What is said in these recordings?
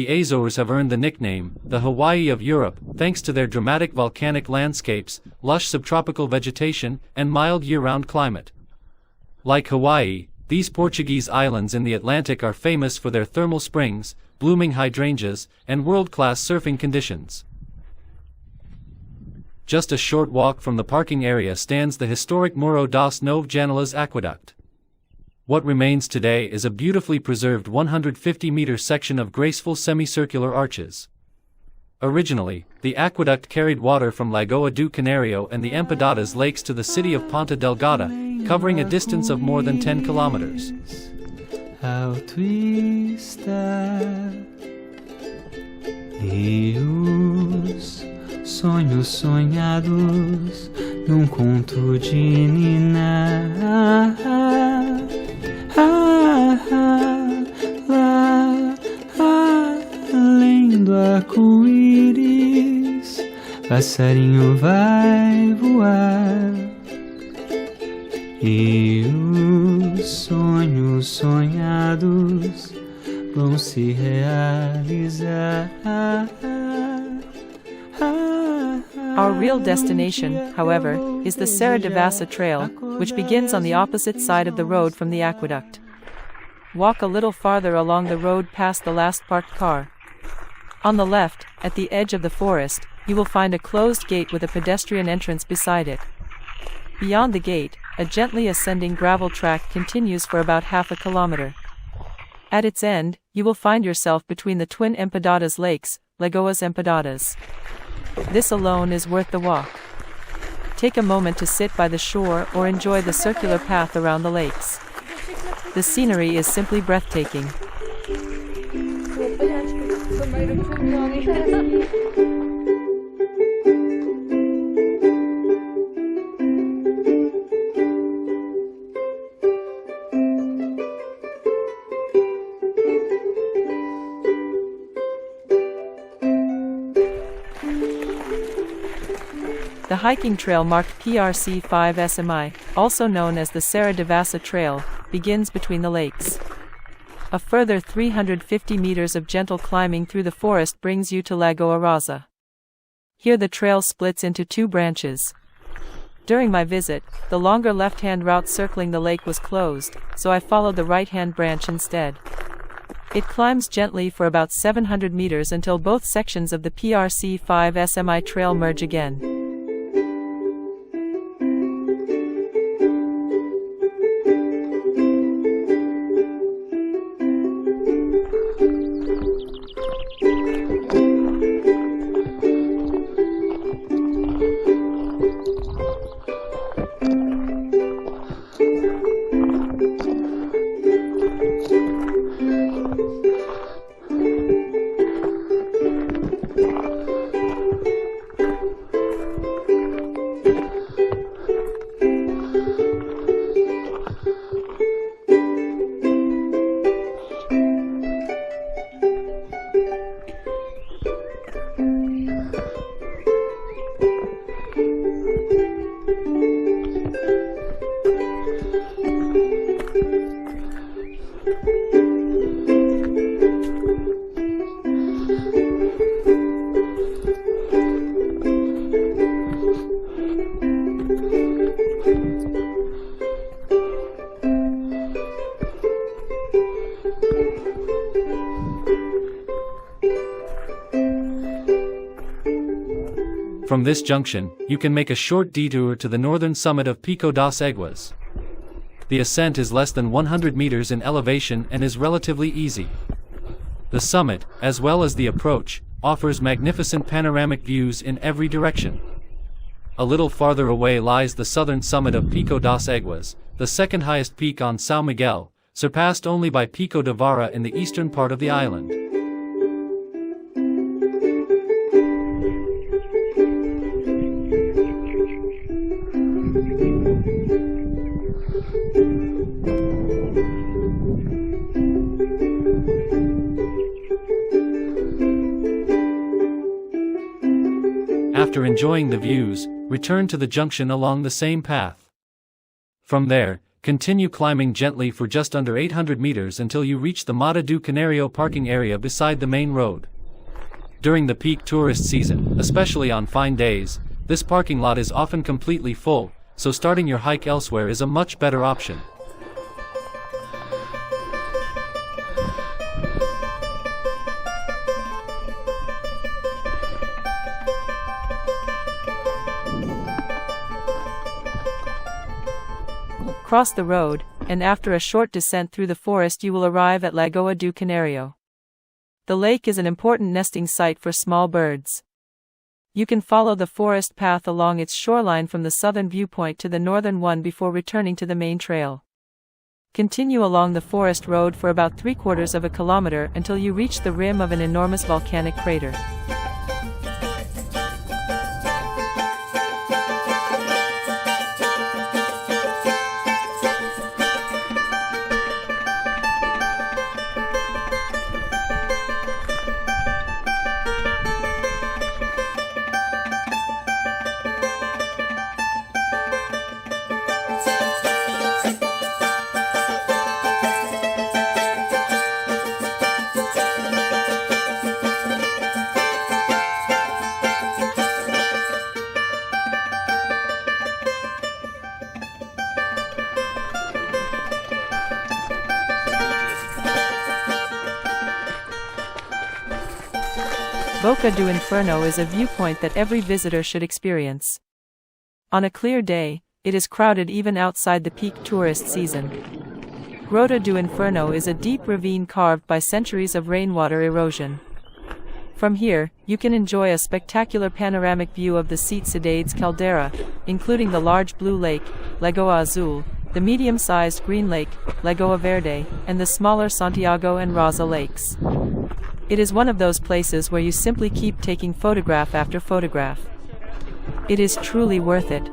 the Azores have earned the nickname, the Hawaii of Europe, thanks to their dramatic volcanic landscapes, lush subtropical vegetation, and mild year-round climate. Like Hawaii, these Portuguese islands in the Atlantic are famous for their thermal springs, blooming hydrangeas, and world-class surfing conditions. Just a short walk from the parking area stands the historic Muro das Nove Janelas Aqueduct. What remains today is a beautifully preserved 150-meter section of graceful semicircular arches. Originally, the aqueduct carried water from Lagoa do Canário and the Empedradas lakes to the city of Ponta Delgada, covering a distance of more than 10 kilometers. Alto está, rios, sonhos sonhados num conto de ninar. Lá, além do arco-íris, passarinho vai voar. E os sonhos sonhados vão se realizar. Our real destination, however, is the Serra Devassa trail, which begins on the opposite side of the road from the aqueduct. Walk a little farther along the road past the last parked car. On the left, at the edge of the forest, you will find a closed gate with a pedestrian entrance beside it. Beyond the gate, a gently ascending gravel track continues for about half a kilometer. At its end, you will find yourself between the twin Empedradas lakes, Lagoas Empedradas. This alone is worth the walk. Take a moment to sit by the shore or enjoy the circular path around the lakes. The scenery is simply breathtaking. The hiking trail marked PRC5SMI, also known as the Serra Devassa Trail, begins between the lakes. A further 350 meters of gentle climbing through the forest brings you to Lagoa Rasa. Here the trail splits into two branches. During my visit, the longer left-hand route circling the lake was closed, so I followed the right-hand branch instead. It climbs gently for about 700 meters until both sections of the PRC5SMI trail merge again. From this junction, you can make a short detour to the northern summit of Pico das Éguas. The ascent is less than 100 meters in elevation and is relatively easy. The summit, as well as the approach, offers magnificent panoramic views in every direction. A little farther away lies the southern summit of Pico das Éguas, the second highest peak on São Miguel, surpassed only by Pico de Vara in the eastern part of the island. After enjoying the views, return to the junction along the same path. From there, Continue climbing gently for just under 800 meters until you reach the Mata do Canário parking area beside the main road. During the peak tourist season, especially on fine days, this parking lot is often completely full, so starting your hike elsewhere is a much better option. Cross the road, and after a short descent through the forest you will arrive at Lagoa do Canário. The lake is an important nesting site for small birds. You can follow the forest path along its shoreline from the southern viewpoint to the northern one before returning to the main trail. Continue along the forest road for about 3/4 of a kilometer until you reach the rim of an enormous volcanic crater. Boca do Inferno is a viewpoint that every visitor should experience. On a clear day, it is crowded even outside the peak tourist season. Roud do Inferno is a deep ravine carved by centuries of rainwater erosion. From here, you can enjoy a spectacular panoramic view of the Cidades Caldera, including the large blue lake, Lagoa Azul, the medium-sized green lake, Lagoa Verde, and the smaller Santiago and Rasa lakes. It is one of those places where you simply keep taking photograph after photograph. It is truly worth it.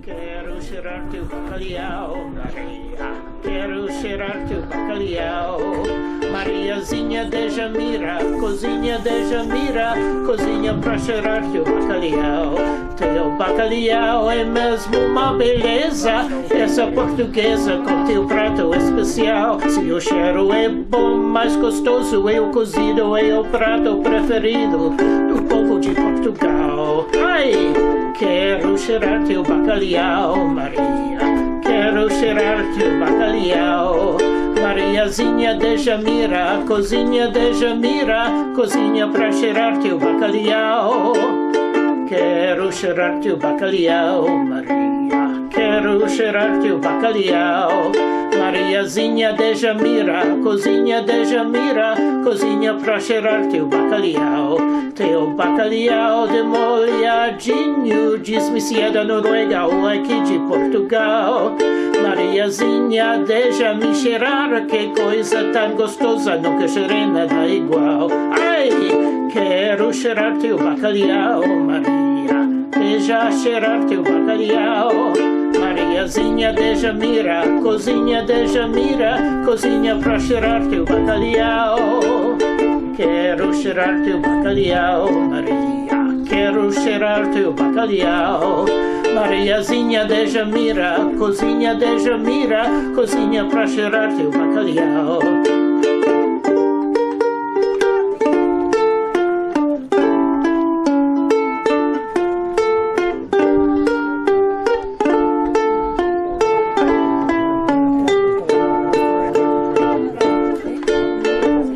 Quero cheirar teu bacalhau, Maria. Quero cheirar teu bacalhau. Mariazinha de Jamira, cozinha de Jamira, cozinha pra cheirar teu bacalhau. Teu bacalhau é mesmo uma beleza, essa portuguesa com teu prato especial. Se o cheiro é bom, mais gostoso é o cozido, é o prato preferido do povo de Portugal. Ai, quero cheirar teu bacalhau, Maria. Quero cheirar teu bacalhau. Mariazinha de Jamira, cozinha de Jamira, cozinha pra cheirar teu bacalhau. Quero cheirar teu bacalhau, Maria. Quero cheirar teu bacalhau. Mariazinha de Jamira, cozinha de Jamira, cozinha pra cheirar teu bacalhau. Teu bacalhau de molhadinho, diz-me se é da Noruega ou aqui de Portugal. Mariazinha, deixa-me cheirar, que coisa tão gostosa, nunca cheirei nada igual. Ai, quero cheirar teu bacalhau, Maria, deixa cheirar teu bacalhau. Mariazinha de Jamira, cozinha de Jamira, cozinha pra cheirar teu bacalhau. Quero cheirar teu bacalhau, Maria, quero cheirar teu bacalhau. Mariazinha de Jamira, cozinha de Jamira, cozinha pra cheirar teu bacalhau.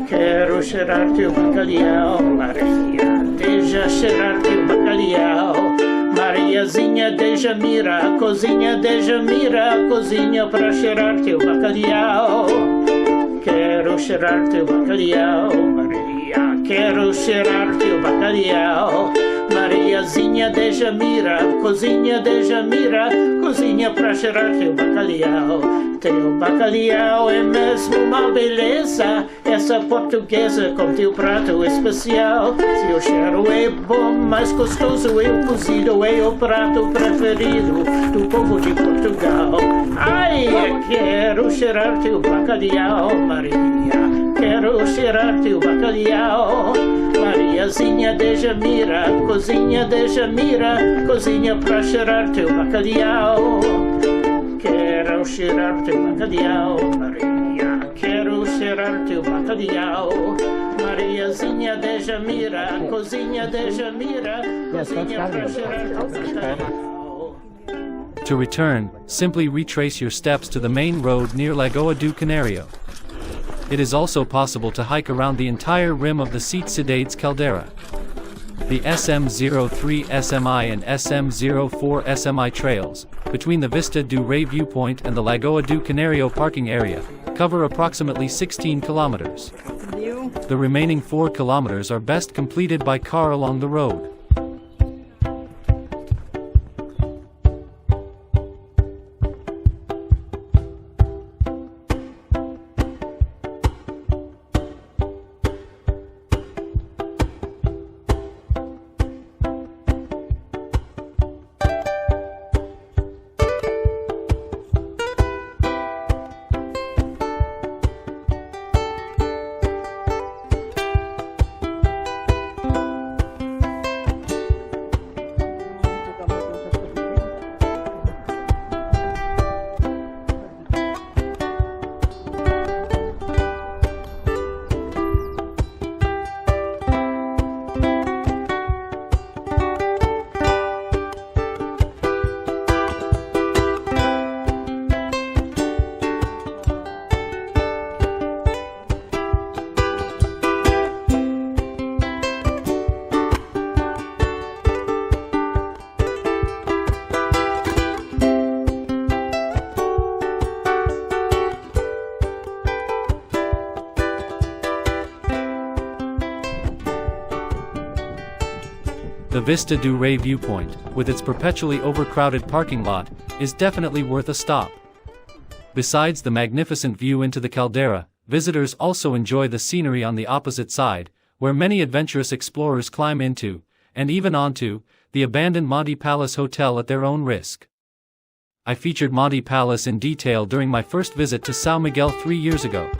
Quero cheirar teu bacalhau, Maria, deixa cheirar teu bacalhau. Mariazinha de Jamira, cozinha de Jamira, cozinha pra cheirar teu bacalhau. Quero cheirar teu bacalhau, Maria, quero cheirar teu bacalhau. Mariazinha de Jamira, cozinha de Jamira, cozinha pra cheirar teu bacalhau. Teu bacalhau é mesmo uma beleza, essa portuguesa com teu prato especial. Se o cheiro é bom, mais gostoso é o cozido, é o prato preferido do povo de Portugal. Ai, quero cheirar teu bacalhau, Maria, quero cheirar teu bacalhau. Mariazinha de Jamira, cozinha de Jamira, cozinha pra cheirar teu bacalhau. Quero cheirar teu bacalhau, Maria. Quero cheirar teu bacalhau. Mariazinha de Jamira, cozinha de Jamira, cozinha pra cheirar teu bacalhau. To return, simply retrace your steps to the main road near Lagoa do Canário. It is also possible to hike around the entire rim of the Cidades Caldera. The SM03SMI and SM04SMI trails, between the Vista do Rei viewpoint and the Lagoa do Canário parking area, cover approximately 16 kilometers. The remaining 4 kilometers are best completed by car along the road. The Vista do Rei viewpoint, with its perpetually overcrowded parking lot, is definitely worth a stop. Besides the magnificent view into the caldera, visitors also enjoy the scenery on the opposite side, where many adventurous explorers climb into, and even onto, the abandoned Monte Palace hotel at their own risk. I featured Monte Palace in detail during my first visit to São Miguel 3 years ago.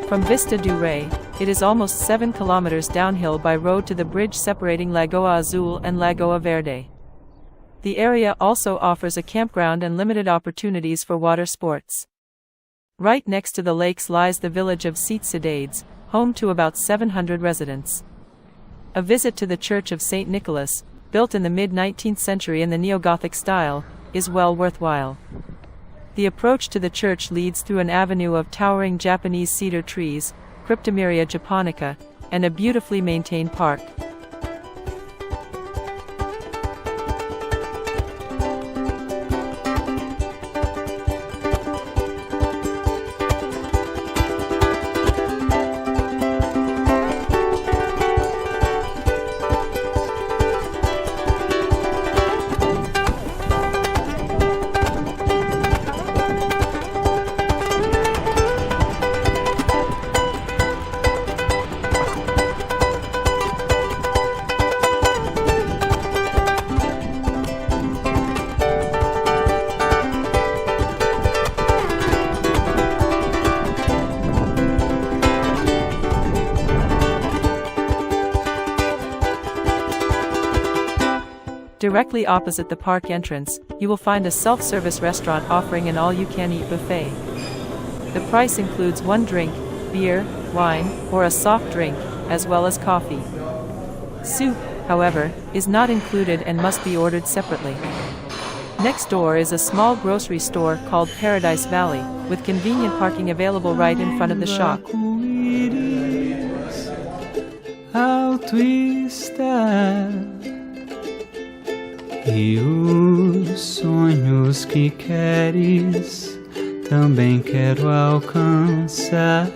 From Vista do Rei, it is almost 7 kilometers downhill by road to the bridge separating Lagoa Azul and Lagoa Verde. The area also offers a campground and limited opportunities for water sports. Right next to the lakes lies the village of Cidades, home to about 700 residents. A visit to the Church of St. Nicholas, built in the mid-19th century in the neo-Gothic style, is well worthwhile. The approach to the church leads through an avenue of towering Japanese cedar trees, Cryptomeria japonica, and a beautifully maintained park. Directly opposite the park entrance, you will find a self-service restaurant offering an all-you-can-eat buffet. The price includes one drink, beer, wine, or a soft drink, as well as coffee. Soup, however, is not included and must be ordered separately. Next door is a small grocery store called Paradise Valley, with convenient parking available right in front of the shop. Alto está, e os sonhos que queres também quero alcançar.